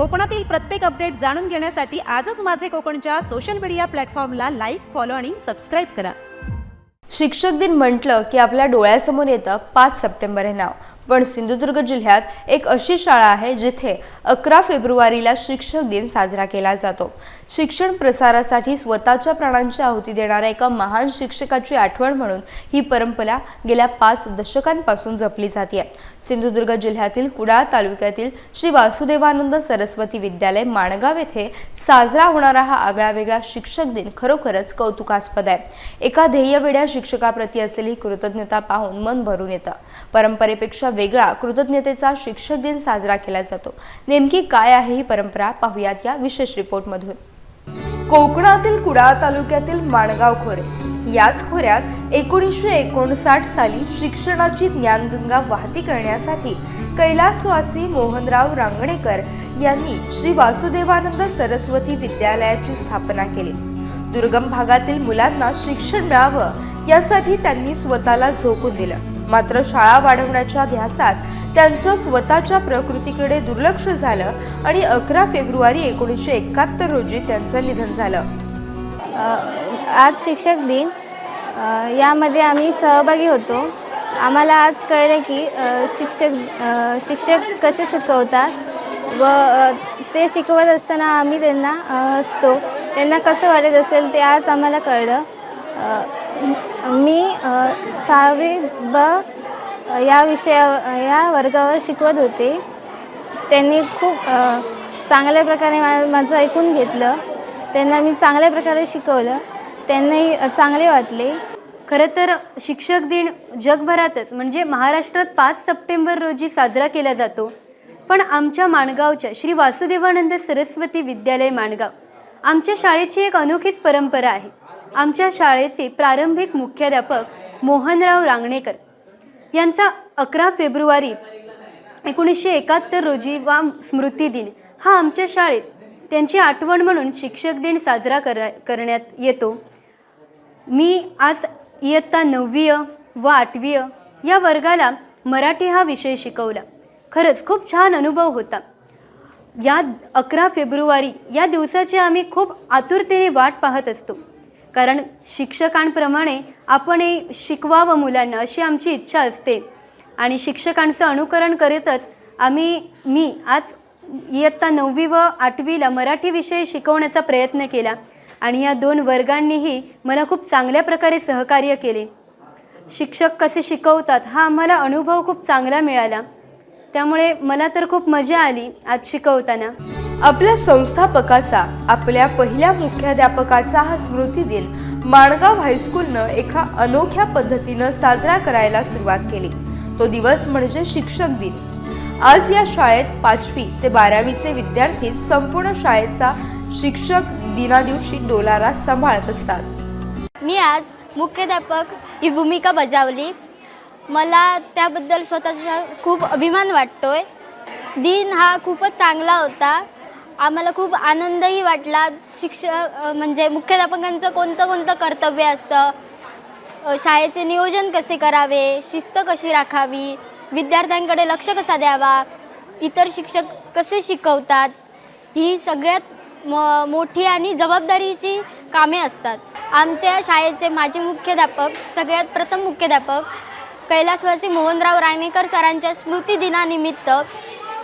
कोकणातील प्रत्येक अपडेट जाणून घेण्यासाठी आजच माझे कोकणच्या सोशल मीडिया प्लॅटफॉर्मला लाईक, फॉलो आणि सबस्क्राईब करा। शिक्षक दिन म्हटलं की आपल्या डोळ्यासमोर येतं 5 सप्टेंबर हे नाव। पण सिंधुदुर्ग जिल्ह्यात एक अशी शाळा आहे जिथे 11 फेब्रुवारीला शिक्षक दिन साजरा केला जातो। शिक्षण प्रसारासाठी स्वतःच्या प्राणांची आहुती देणाऱ्या एका महान शिक्षकाची आठवण म्हणून ही परंपरा गेल्या 5 दशकांपासून जपली जाते। सिंधुदुर्ग जिल्ह्यातील कुडाळ तालुक्यातील श्री वासुदेवानंद सरस्वती विद्यालय माणगाव येथे साजरा होणारा हा आगळावेगळा शिक्षक दिन खरोखरच कौतुकास्पद आहे। एका ध्येयवेड्या शिक्षकाप्रती असलेली कृतज्ञता पाहून मन भरून येतं। परंपरेपेक्षा वेगळा कृतज्ञतेचा शिक्षक दिन साजरा केला जातो। नेमकी काय आहे ही परंपरा पाहूयात या विशेष रिपोर्ट मधून। कोकणातील कुडाळ तालुक्यातील माणगाव खोरे याच खोऱ्यात 1959 साली शिक्षणाची ज्ञानगंगा वाहती करण्यासाठी कैलासवासी मोहनराव रांगणेकर यांनी श्री वासुदेवानंद सरस्वती विद्यालयाची स्थापना केली। दुर्गम भागातील मुलांना शिक्षण मिळावं यासाठी त्यांनी स्वतःला झोकून दिलं। मात्र शाळा वाढवण्याच्या ध्यासात त्यांचं स्वतःच्या प्रकृतीकडे दुर्लक्ष झालं आणि 11 फेब्रुवारी 1971 रोजी त्यांचं निधन झालं। आज शिक्षक दिन यामध्ये आम्ही सहभागी होतो। आम्हाला आज कळले की शिक्षक कसे शिकवतात व ते शिकवत असताना आम्ही त्यांना हसतो। त्यांना कसं वाटत असेल ते आज आम्हाला कळलं। मी 6वी ब या वर्गावर शिकवत होते। त्यांनी खूप चांगल्या प्रकारे माझं ऐकून घेतलं। त्यांना मी चांगल्या प्रकारे शिकवलं, त्यांनाही चांगले वाटले। खरं तर शिक्षक दिन जगभरातच म्हणजे महाराष्ट्रात 5 सप्टेंबर रोजी साजरा केला जातो। पण आमच्या माणगावच्या श्री वासुदेवानंद सरस्वती विद्यालय माणगाव आमच्या शाळेची एक अनोखीच परंपरा आहे। आमच्या शाळेचे प्रारंभिक मुख्याध्यापक मोहनराव रांगणेकर यांचा 11 फेब्रुवारी 1971 रोजी वा स्मृती दिन हा आमच्या शाळेत त्यांची आठवण म्हणून शिक्षक दिन साजरा करण्यात येतो। मी आज इयत्ता 9वी व 8वी या वर्गाला मराठी हा विषय शिकवला। खरंच खूप छान अनुभव होता। या 11 फेब्रुवारी या दिवसाची आम्ही खूप आतुरतेने वाट पाहत असतो, कारण शिक्षकांप्रमाणे आपणही शिकवावं मुलांना अशी आमची इच्छा असते। आणि शिक्षकांचं अनुकरण करीतच मी आज इयत्ता 9वी व 8वीला मराठी विषय शिकवण्याचा प्रयत्न केला आणि या 2 वर्गांनीही मला खूप चांगल्या प्रकारे सहकार्य केले। शिक्षक कसे शिकवतात हा आम्हाला अनुभव खूप चांगला मिळाला, त्यामुळे मला तर खूप मजा आली आज शिकवताना। आपल्या संस्थापकाचा, आपल्या पहिल्या मुख्याध्यापकाचा हा स्मृती दिन माणगाव हायस्कूलनं एका अनोख्या पद्धतीनं साजरा करायला सुरुवात केली। तो दिवस म्हणजे शिक्षक दिन। आज या शाळेत 5वी ते 12वीचे विद्यार्थी संपूर्ण शाळेचा शिक्षक दिनादिवशी डोलारा सांभाळत असतात। मी आज मुख्याध्यापक ही भूमिका बजावली। मला त्याबद्दल स्वतःचा खूप अभिमान वाटतोय। दिन हा खूपच चांगला होता। आम्हाला खूप आनंदही वाटला। म्हणजे मुख्याध्यापकांचं कोणतं कर्तव्य असतं, शाळेचे नियोजन कसे करावे, शिस्त कशी राखावी, विद्यार्थ्यांकडे लक्ष कसा द्यावा, इतर शिक्षक कसे शिकवतात, ही सगळ्यात मोठी आणि जबाबदारीची कामे असतात। आमच्या शाळेचे माजी मुख्याध्यापक, सगळ्यात प्रथम मुख्याध्यापक कैलासवासी मोहनराव रांगणेकर सरांच्या स्मृती दिनानिमित्त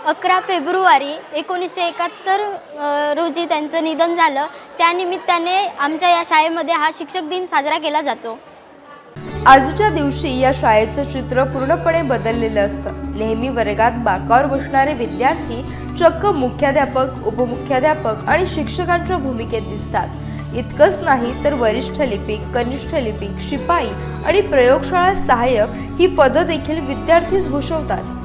11 फेब्रुवारी 1971 रोजी त्यांचं निधन झालं। त्यानिमित्ताने आमच्या या शाळेमध्ये हा शिक्षक दिन साजरा केला जातो। आजच्या दिवशी या शाळेचं चित्र पूर्णपणे बदललेलं असतं। नेहमी वर्गात बाकावर बसणारे विद्यार्थी चक्क मुख्याध्यापक, उपमुख्याध्यापक आणि शिक्षकांच्या भूमिकेत दिसतात। इतकंच नाही तर वरिष्ठ लिपिक, कनिष्ठ लिपिक, शिपाई आणि प्रयोगशाळा सहाय्यक ही पदं देखील विद्यार्थीच भूषवतात।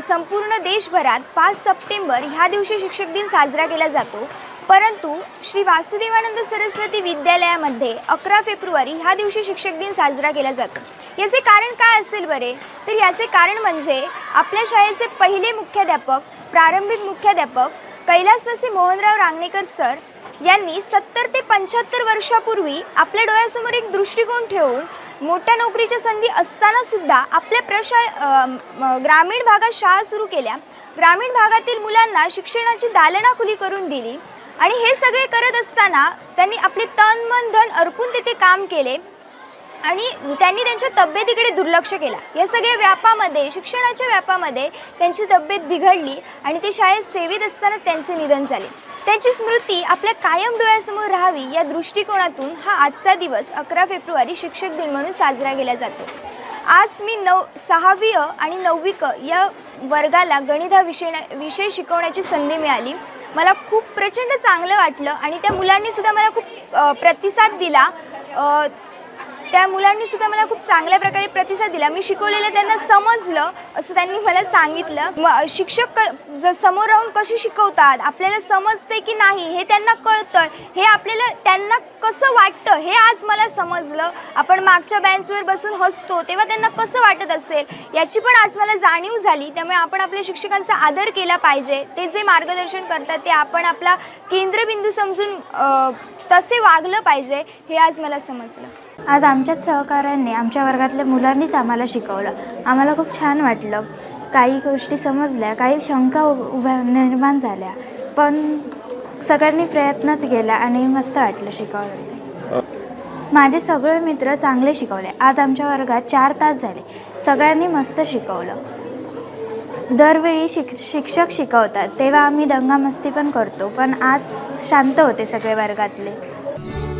संपूर्ण देशभरात 5 सप्टेंबर ह्या दिवशी शिक्षक दिन साजरा केला जातो, परंतु श्री वासुदेवानंद सरस्वती विद्यालयामध्ये 11 फेब्रुवारी ह्या दिवशी शिक्षक दिन साजरा केला जातो। याचे कारण काय असेल बरे? तर याचे कारण म्हणजे आपल्या शाळेचे पहिले मुख्याध्यापक, प्रारंभिक मुख्याध्यापक कैलासवासी मोहनराव रांगणेकर सर यांनी 70 ते 75 वर्षापूर्वी आपल्या डोळ्यासमोर एक दृष्टिकोन ठेवून मोठ्या नोकरीच्या संधी असताना सुद्धा आपल्या ग्रामीण भागात शाळा सुरू केल्या, ग्रामीण भागातील मुलांना शिक्षणाची दालना खुली करून दिली आणि हे सगळे करत असताना त्यांनी आपले तन मन धन अर्पून तिथे काम केले आणि त्यांनी त्यांच्या तब्येतीकडे दुर्लक्ष केला। या सगळ्या व्यापामध्ये, शिक्षणाच्या व्यापामध्ये त्यांची तब्येत बिघडली आणि ते शाळेत सेवेत असताना त्यांचे निधन झाले। त्यांची स्मृती आपल्या कायम डोळ्यासमोर राहावी या दृष्टिकोनातून हा आजचा दिवस 11 फेब्रुवारी शिक्षक दिन म्हणून साजरा केला जातो। आज मी 6वी आणि 9वी क या वर्गाला गणित हा विषय शिकवण्याची संधी मिळाली। मला खूप प्रचंड चांगलं वाटलं आणि त्या मुलांनी सुद्धा मला खूप प्रतिसाद दिला। त्या मुलांनी सुद्धा मला खूप चांगल्या प्रकारे प्रतिसाद दिला। मी शिकवलेलं त्यांना समजलं असं त्यांनी मला सांगितलं। शिक्षक समोर राहून कशी शिकवतात, आपल्याला समजते की नाही हे त्यांना कळतं, हे आपल्याला त्यांना कसं वाटतं हे आज मला समजलं। आपण मागच्या बेंचवर बसून हसतो तेव्हा त्यांना कसं वाटत असेल याची पण आज मला जाणीव झाली। त्यामुळे आपण आपल्या शिक्षकांचा आदर केला पाहिजे। ते जे मार्गदर्शन करतात ते आपण आपला केंद्रबिंदू समजून तसे वागलं पाहिजे हे आज मला समजलं। आज आमच्याच सहकाऱ्यांनी, आमच्या वर्गातल्या मुलांनीच आम्हाला शिकवलं। आम्हाला खूप छान वाटलं, काही गोष्टी समजल्या, काही शंका निर्माण झाल्या, पण सगळ्यांनी प्रयत्नच केला आणि मस्त वाटलं शिकवलं। माझे सगळे मित्र चांगले शिकवले। आज आमच्या वर्गात 4 तास झाले, सगळ्यांनी मस्त शिकवलं। दरवेळी शिक्षक शिकवतात तेव्हा आम्ही दंगामस्ती पण करतो, पण आज शांत होते सगळे वर्गातले।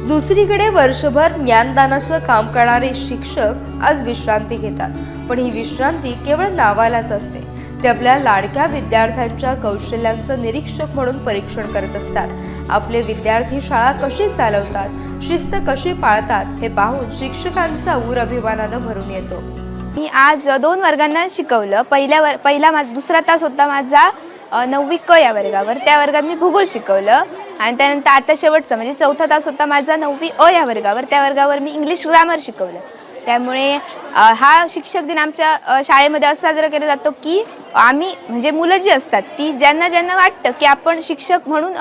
दुसरीकडे वर्षभर ज्ञानदानाचं काम करणारे शिक्षक आज विश्रांती घेतात, पण ही विश्रांती केवळ नावालाच असते। ते आपल्या लाडक्या विद्यार्थ्यांच्या कौशल्यांचं निरीक्षक म्हणून परीक्षण करत असतात। आपले विद्यार्थी शाळा कशी चालवतात, शिस्त कशी पाळतात हे पाहून शिक्षकांचा ऊर अभिमानानं भरून येतो। मी आज 2 वर्गांना शिकवलं। दुसरा तास होता माझा 9वी क या वर्गावर, त्या वर्गात मी भूगोल शिकवलं आणि त्यानंतर आता शेवटचा म्हणजे 4था तास होता माझा 9वी अ या वर्गावर, त्या वर्गावर मी इंग्लिश ग्रामर शिकवलं। त्यामुळे हा शिक्षक दिन आमच्या शाळेमध्ये असं साजरा केला जातो की आम्ही म्हणजे मुलं जी असतात ती ज्यांना वाटतं की आपण शिक्षक म्हणून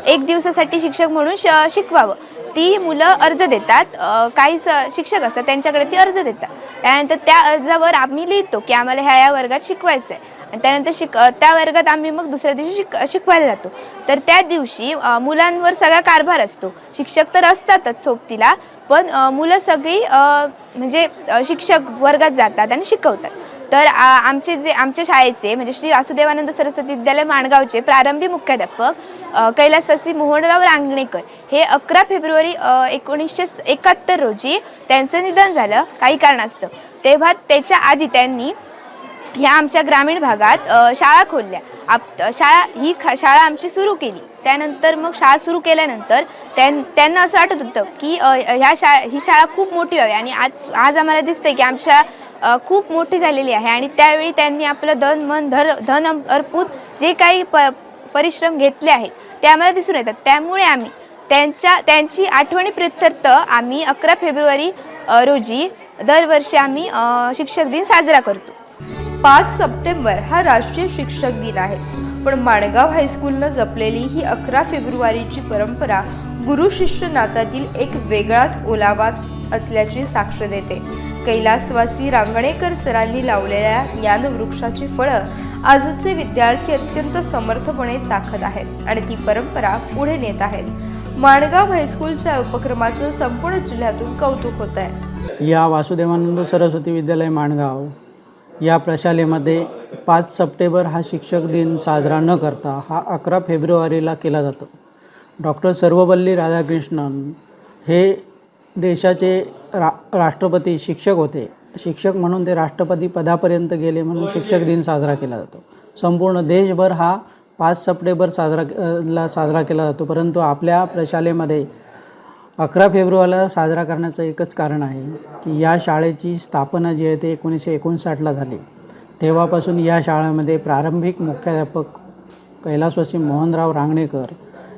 1 दिवसासाठी शिक्षक म्हणून शिकवावं, ती मुलं अर्ज देतात। काही शिक्षक असतात त्यांच्याकडे ती अर्ज देतात, त्यानंतर त्या अर्जावर आम्ही लिहितो की आम्हाला ह्या वर्गात शिकवायचं आहे आणि त्यानंतर त्या वर्गात आम्ही मग दुसऱ्या दिवशी शिकवायला जातो। तर त्या दिवशी मुलांवर सगळा कारभार असतो। शिक्षक तर असतातच सोबतीला, पण मुलं सगळी म्हणजे शिक्षक वर्गात जातात आणि शिकवतात। तर आमच्या शाळेचे म्हणजे श्री वासुदेवानंद सरस्वती विद्यालय माणगावचे प्रारंभी मुख्याध्यापक कैलासवासी मोहनराव रांगणेकर हे 11 फेब्रुवारी 1971 रोजी त्यांचं निधन झालं काही कारणास्तव। तेव्हा त्याच्या आधी त्यांनी ह्या आमच्या ग्रामीण भागात शाळा खोलल्या। शाळा आमची सुरू केली। त्यानंतर मग शाळा सुरू केल्यानंतर त्यांना असं वाटत होतं की ही शाळा खूप मोठी व्हावी आणि आज आम्हाला दिसतंय की आमची शाळा खूप मोठी झालेली आहे आणि त्यावेळी त्यांनी आपलं धन अर्पून जे काही परिश्रम घेतले आहेत ते आम्हाला दिसून येतात। त्यामुळे आम्ही त्यांची आठवणीप्रित्यर्थ आम्ही 11 फेब्रुवारी रोजी दरवर्षी आम्ही शिक्षक दिन साजरा करतो। 5 सप्टेंबर हा राष्ट्रीय शिक्षक दिन आहेच, पण माणगाव हायस्कूलनं जपलेली ही 11 फेब्रुवारीची परंपरा गुरु शिष्य नात्यातील एक वेगळाच ओलावा असल्याची साक्ष देते। कैलासवासी रांगणेकर सरांनी लावलेल्या ज्ञानवृक्षाची फळं आजचे विद्यार्थी अत्यंत समर्थपणे चाखत आहेत आणि ती परंपरा पुढे नेत आहेत। माणगाव हायस्कूलच्या उपक्रमाचं संपूर्ण जिल्ह्यातून कौतुक होत आहे। या वासुदेवानंद सरस्वती विद्यालय माणगाव या प्रशालेमध्ये 5 सप्टेंबर हा शिक्षक दिन साजरा न करता हा 11 फेब्रुवारीला केला जातो। डॉक्टर सर्वपल्ली राधाकृष्णन हे देशाचे राष्ट्रपती शिक्षक होते। शिक्षक म्हणून ते राष्ट्रपती पदापर्यंत गेले म्हणून शिक्षक दिन साजरा केला जातो। संपूर्ण देशभर हा 5 सप्टेंबर साजरा केला जातो, परंतु आपल्या प्रशालेमध्ये 11 फेब्रुवारीला साजरा करण्याचं एकच कारण आहे की या शाळेची स्थापना जी आहे ते 1959ला झाली। तेव्हापासून या शाळेमध्ये प्रारंभिक मुख्याध्यापक कैलासवासी मोहनराव रांगणेकर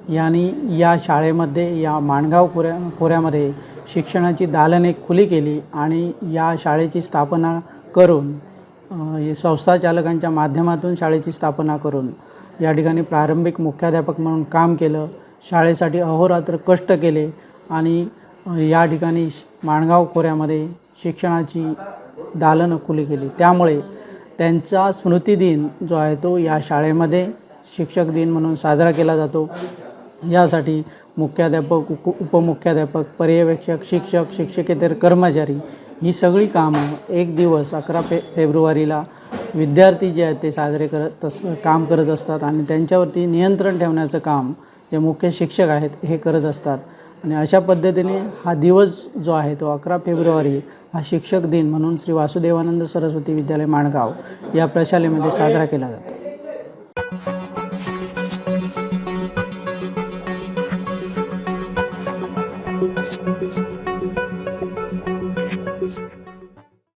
यांनी या शाळेमध्ये या माणगाव खोऱ्यामध्ये शिक्षणाची दालने खुली केली आणि या शाळेची स्थापना करून संस्थाचालकांच्या माध्यमातून शाळेची स्थापना करून या ठिकाणी प्रारंभिक मुख्याध्यापक म्हणून काम केलं। शाळेसाठी अहोरात्र कष्ट केले आणि या ठिकाणी माणगाव खोऱ्यामध्ये शिक्षणाची दालनं खुली केली. त्यामुळे त्यांचा स्मृतिदिन जो आहे तो या शाळेमध्ये शिक्षक दिन म्हणून साजरा केला जातो. यासाठी मुख्याध्यापक, उपमुख्याध्यापक, पर्यवेक्षक, शिक्षक, शिक्षकेतर कर्मचारी ही सगळी कामं एक दिवस 11 फेब्रुवारीला विद्यार्थी जे आहेत ते साजरे काम करत असतात आणि त्यांच्यावरती नियंत्रण ठेवण्याचं काम जे मुख्य शिक्षक आहेत हे करत असतात. आणि अशा पद्धतीने हा दिवस जो आहे तो 11 फेब्रुवारी हा शिक्षक दिन म्हणून श्री वासुदेवानंद सरस्वती विद्यालय माणगाव या प्रशालेमध्ये साजरा केला जातो.